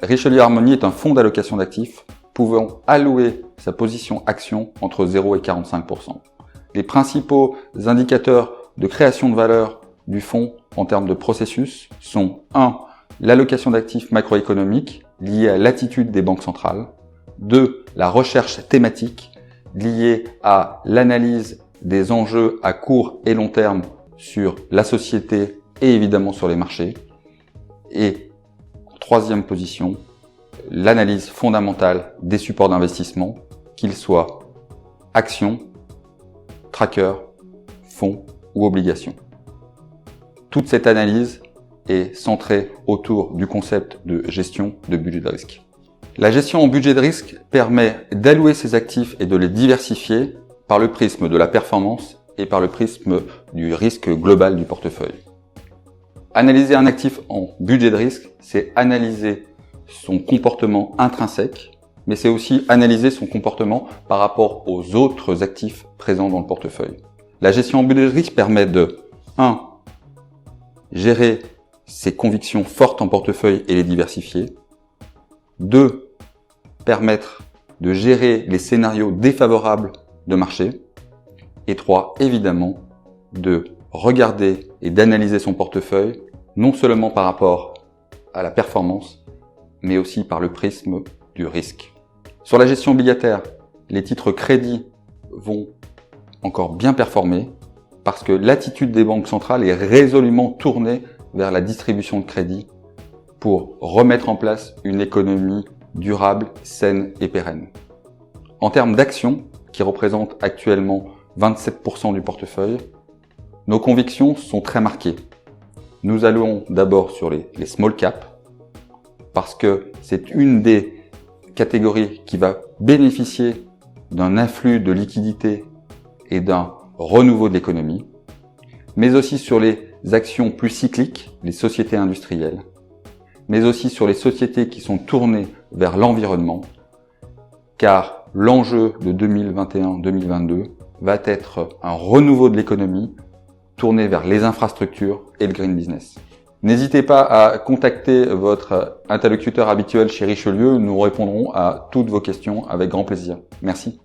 Richelieu Harmonie est un fonds d'allocation d'actifs pouvant allouer sa position action entre 0 et 45%. Les principaux indicateurs de création de valeur du fonds en termes de processus sont 1. L'allocation d'actifs macroéconomiques liée à l'attitude des banques centrales. 2. La recherche thématique liée à l'analyse des enjeux à court et long terme sur la société et évidemment sur les marchés. Et troisième position, l'analyse fondamentale des supports d'investissement, qu'ils soient actions, trackers, fonds ou obligations. Toute cette analyse est centrée autour du concept de gestion de budget de risque. La gestion en budget de risque permet d'allouer ses actifs et de les diversifier par le prisme de la performance et par le prisme du risque global du portefeuille. Analyser un actif en budget de risque, c'est analyser son comportement intrinsèque, mais c'est aussi analyser son comportement par rapport aux autres actifs présents dans le portefeuille. La gestion en budget de risque permet de 1. Gérer ses convictions fortes en portefeuille et les diversifier. 2. Permettre de gérer les scénarios défavorables de marché. Et 3. Évidemment, de regarder et d'analyser son portefeuille, non seulement par rapport à la performance, mais aussi par le prisme du risque. Sur la gestion obligataire, les titres crédits vont encore bien performer parce que l'attitude des banques centrales est résolument tournée vers la distribution de crédit pour remettre en place une économie durable, saine et pérenne. En termes d'actions, qui représentent actuellement 27% du portefeuille, nos convictions sont très marquées. Nous allons d'abord sur les small caps, parce que c'est une des catégories qui va bénéficier d'un afflux de liquidités et d'un renouveau de l'économie, mais aussi sur les actions plus cycliques, les sociétés industrielles, mais aussi sur les sociétés qui sont tournées vers l'environnement, car l'enjeu de 2021-2022 va être un renouveau de l'économie tourné vers les infrastructures et le green business. N'hésitez pas à contacter votre interlocuteur habituel chez Richelieu, nous répondrons à toutes vos questions avec grand plaisir. Merci.